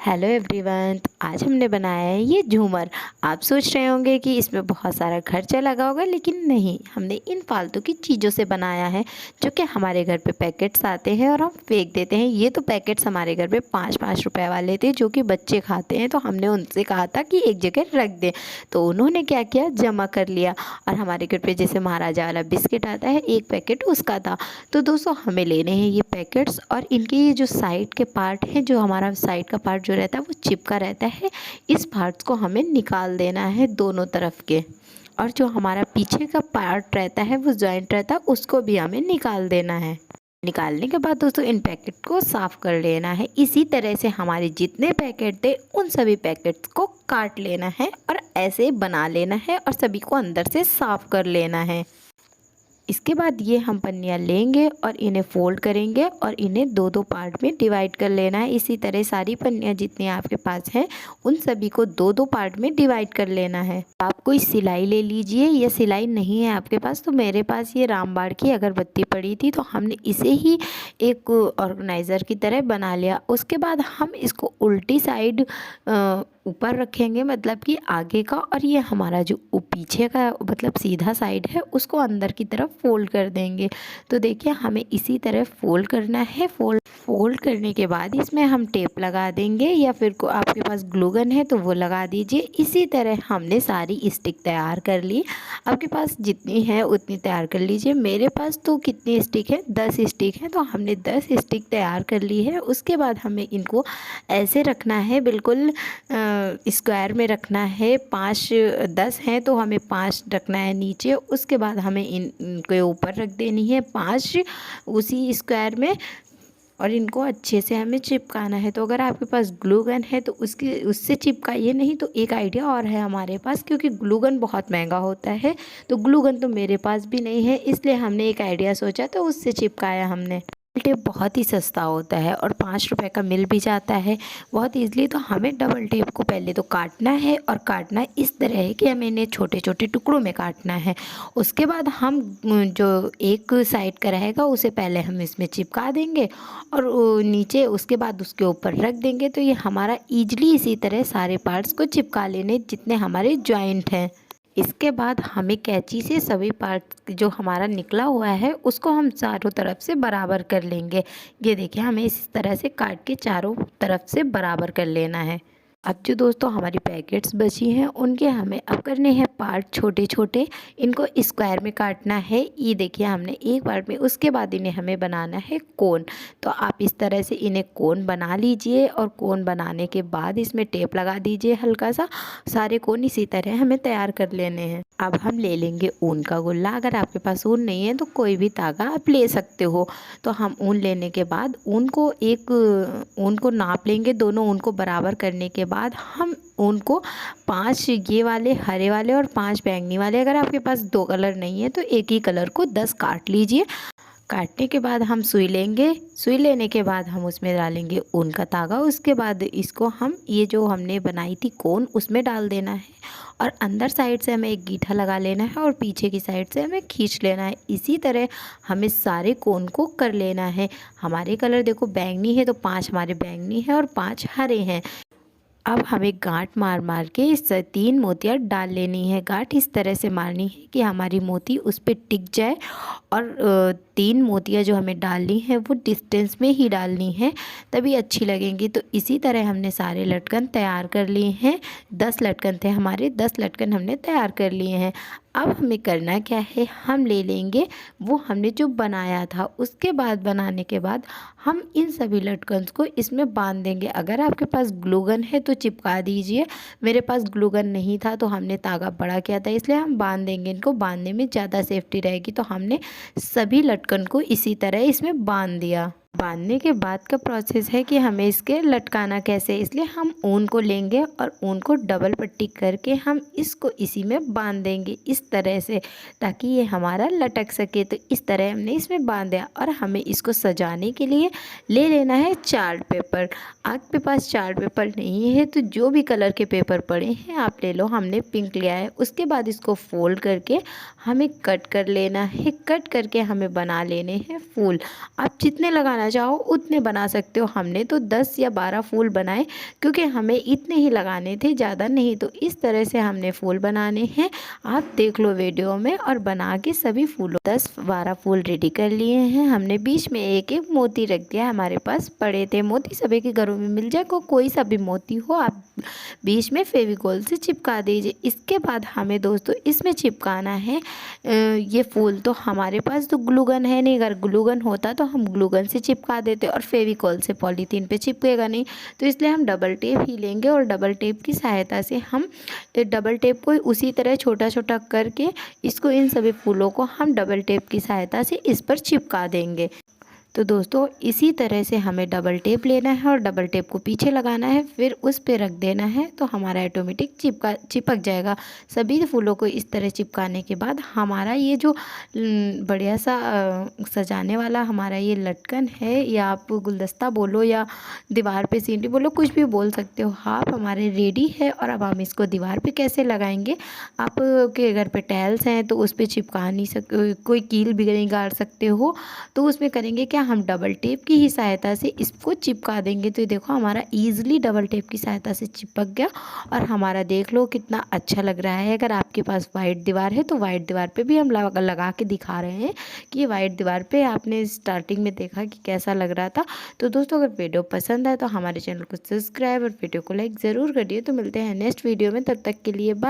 Hello everyone, तो आज हमने बनाया है ये झूमर। आप सोच रहे होंगे कि इसमें बहुत सारा खर्चा लगा होगा, लेकिन नहीं, हमने इन फालतू की चीज़ों से बनाया है जो कि हमारे घर पे पैकेट्स आते हैं और हम फेंक देते हैं। ये तो पैकेट्स हमारे घर पे 5-5 रुपए वाले थे जो कि बच्चे खाते हैं, तो हमने उनसे कहा था कि एक जगह रख दें, तो उन्होंने क्या किया, जमा कर लिया। और हमारे घर पे जैसे महाराजा वाला बिस्किट आता है, एक पैकेट उसका था। तो दोस्तों, हमें लेने हैं ये पैकेट्स, और इनके ये जो साइड के पार्ट हैं, जो हमारा साइड का पार्ट जो रहता है वो चिपका रहता है, इस पार्ट्स को हमें निकाल देना है दोनों तरफ के। और जो हमारा पीछे का पार्ट रहता है वो जॉइंट रहता है, उसको भी हमें निकाल देना है। निकालने के बाद दोस्तों, इन पैकेट को साफ़ कर लेना है। इसी तरह से हमारे जितने पैकेट थे उन सभी पैकेट्स को काट लेना है और ऐसे बना लेना है और सभी को अंदर से साफ़ कर लेना है। इसके बाद ये हम पन्नियाँ लेंगे और इन्हें फोल्ड करेंगे और इन्हें दो दो पार्ट में डिवाइड कर लेना है। इसी तरह सारी पन्नियाँ जितनी आपके पास हैं उन सभी को दो दो पार्ट में डिवाइड कर लेना है। आप कोई सिलाई ले लीजिए, या सिलाई नहीं है आपके पास तो मेरे पास ये रामबाड़ की अगरबत्ती पड़ी थी, तो हमने इसे ही एक ऑर्गेनाइज़र की तरह बना लिया। उसके बाद हम इसको उल्टी साइड ऊपर रखेंगे, मतलब कि आगे का, और ये हमारा जो पीछे का मतलब सीधा साइड है उसको अंदर की तरफ फोल्ड कर देंगे। तो देखिए, हमें इसी तरह फोल्ड करना है। फोल्ड करने के बाद इसमें हम टेप लगा देंगे, या फिर आपके पास ग्लू गन है तो वो लगा दीजिए। इसी तरह हमने सारी स्टिक तैयार कर ली। आपके पास जितनी है उतनी तैयार कर लीजिए। मेरे पास तो कितनी स्टिक है, 10 स्टिक है, तो हमने 10 स्टिक तैयार कर ली है। उसके बाद हमें इनको ऐसे रखना है, बिल्कुल स्क्वायर में रखना है। 5-10 हैं तो हमें 5 रखना है नीचे। उसके बाद हमें इनके ऊपर रख देनी है 5 उसी स्क्वायर में, और इनको अच्छे से हमें चिपकाना है। तो अगर आपके पास ग्लू गन है तो उससे चिपकाइए, नहीं तो एक आइडिया और है हमारे पास, क्योंकि ग्लू गन बहुत महंगा होता है, तो ग्लू गन तो मेरे पास भी नहीं है, इसलिए हमने एक आइडिया सोचा तो उससे चिपकाया हमने। टेप बहुत ही सस्ता होता है और 5 रुपए का मिल भी जाता है बहुत ईज़िली। तो हमें डबल टेप को पहले तो काटना है, और काटना इस तरह है कि हमें इन्हें छोटे छोटे टुकड़ों में काटना है। उसके बाद हम जो एक साइड का रहेगा उसे पहले हम इसमें चिपका देंगे, और नीचे उसके बाद उसके ऊपर रख देंगे। तो ये हमारा ईजिली इसी तरह सारे पार्ट्स को चिपका लेने जितने हमारे जॉइंट हैं। इसके बाद हमें कैंची से सभी पार्ट जो हमारा निकला हुआ है उसको हम चारों तरफ से बराबर कर लेंगे। ये देखिए, हमें इस तरह से काट के चारों तरफ से बराबर कर लेना है। अब जो दोस्तों हमारी पैकेट्स बची हैं उनके हमें अब करने हैं पार्ट छोटे छोटे। इनको स्क्वायर में काटना है। ये देखिए, हमने एक पार्ट में, उसके बाद इन्हें हमें बनाना है कोन। तो आप इस तरह से इन्हें कोन बना लीजिए, और कोन बनाने के बाद इसमें टेप लगा दीजिए हल्का सा। सारे कोन इसी तरह हमें तैयार कर लेने हैं। अब हम ले लेंगे ऊन का गोला। अगर आपके पास ऊन नहीं है तो कोई भी धागा आप ले सकते हो। तो हम ऊन लेने के बाद ऊन को नाप लेंगे। दोनों ऊन को बराबर करने के बाद हम ऊन को 5 ये वाले हरे वाले और 5 बैंगनी वाले, अगर आपके पास 2 कलर नहीं है तो एक ही कलर को 10 काट लीजिए। काटने के बाद हम सुई लेंगे। सुई लेने के बाद हम उसमें डालेंगे ऊन का धागा। उसके बाद इसको हम ये जो हमने बनाई थी कोन उसमें डाल देना है, और अंदर साइड से हमें एक गीठा लगा लेना है और पीछे की साइड से हमें खींच लेना है। इसी तरह हमें सारे कोन को कर लेना है। हमारे कलर देखो बैंगनी है, तो 5 हमारे बैंगनी है और 5 हरे हैं। अब हमें गांठ मार मार के इस 3 मोतियाँ डाल लेनी है। गांठ इस तरह से मारनी है कि हमारी मोती उस पर टिक जाए, और 3 मोतियाँ जो हमें डालनी है वो डिस्टेंस में ही डालनी है, तभी अच्छी लगेंगी। तो इसी तरह हमने सारे लटकन तैयार कर लिए हैं। 10 लटकन थे हमारे, 10 लटकन हमने तैयार कर लिए हैं। अब हमें करना क्या है, हम ले लेंगे वो हमने जो बनाया था, उसके बाद बनाने के बाद हम इन सभी लटकन्स को इसमें बांध देंगे। अगर आपके पास ग्लू गन है तो चिपका दीजिए। मेरे पास ग्लू गन नहीं था तो हमने तागा बड़ा किया था, इसलिए हम बांध देंगे। इनको बांधने में ज़्यादा सेफ्टी रहेगी। तो हमने सभी लटकन को इसी तरह इसमें बांध दिया। बांधने के बाद का प्रोसेस है कि हमें इसके लटकाना कैसे, इसलिए हम ऊन को लेंगे और ऊन को डबल पट्टी करके हम इसको इसी में बांध देंगे इस तरह से, ताकि ये हमारा लटक सके। तो इस तरह हमने इसमें बांध दिया, और हमें इसको सजाने के लिए ले लेना है चार्ट पेपर। आपके पास चार्ट पेपर नहीं है तो जो भी कलर के पेपर पड़े हैं आप ले लो। हमने पिंक लिया है। उसके बाद इसको फोल्ड करके हमें कट कर लेना है। कट करके हमें बना लेने हैं फूल। आप जितने लगाना बनाना चाहो उतने बना सकते हो। हमने तो 10 या 12 फूल बनाए क्योंकि हमें इतने ही लगाने थे, ज़्यादा नहीं। तो इस तरह से हमने फूल बनाने हैं, आप देख लो वीडियो में। और बना के सभी फूलों 10-12 फूल रेडी कर लिए हैं हमने। बीच में एक एक मोती रख दिया, हमारे पास पड़े थे मोती, सभी के घरों में मिल जाए, कोई सा भी मोती हो आप बीच में फेविकोल से चिपका दीजिए। इसके बाद हमें दोस्तों इसमें चिपकाना है ये फूल। तो हमारे पास तो ग्लूगन है नहीं, अगर ग्लूगन होता तो हम ग्लूगन से चिपका देते और फेविकोल से पॉलीथीन पे चिपकेगा नहीं। तो इसलिए हम डबल टेप ही लेंगे और डबल टेप की सहायता से हम डबल टेप को उसी तरह छोटा छोटा करके इसको, इन सभी फूलों को हम डबल टेप की सहायता से इस पर चिपका देंगे। तो दोस्तों इसी तरह से हमें डबल टेप लेना है और डबल टेप को पीछे लगाना है, फिर उस पे रख देना है, तो हमारा ऑटोमेटिक चिपक जाएगा। सभी फूलों को इस तरह चिपकाने के बाद हमारा ये जो बढ़िया सा सजाने वाला हमारा ये लटकन है, या आप गुलदस्ता बोलो या दीवार पे सीनरी बोलो, कुछ भी बोल सकते हो आप, हमारे रेडी है। और अब हम इसको दीवार पे कैसे लगाएंगे, आपके घर पे टाइल्स हैं तो उस पर चिपका नहीं कोई कील भी नहीं गाड़ सकते हो, तो उसमें करेंगे क्या, हम डबल टेप की ही सहायता से इसको चिपका देंगे। तो ये देखो हमारा ईजिली डबल टेप की सहायता से चिपक गया और हमारा देख लो कितना अच्छा लग रहा है। अगर आपके पास वाइट दीवार है तो वाइट दीवार पे भी हम लगा के दिखा रहे हैं कि ये वाइट दीवार पे आपने स्टार्टिंग में देखा कि कैसा लग रहा था। तो दोस्तों अगर वीडियो पसंद आए तो हमारे चैनल को सब्सक्राइब और वीडियो को लाइक ज़रूर करिए। तो मिलते हैं नेक्स्ट वीडियो में, तब तक के लिए बाय।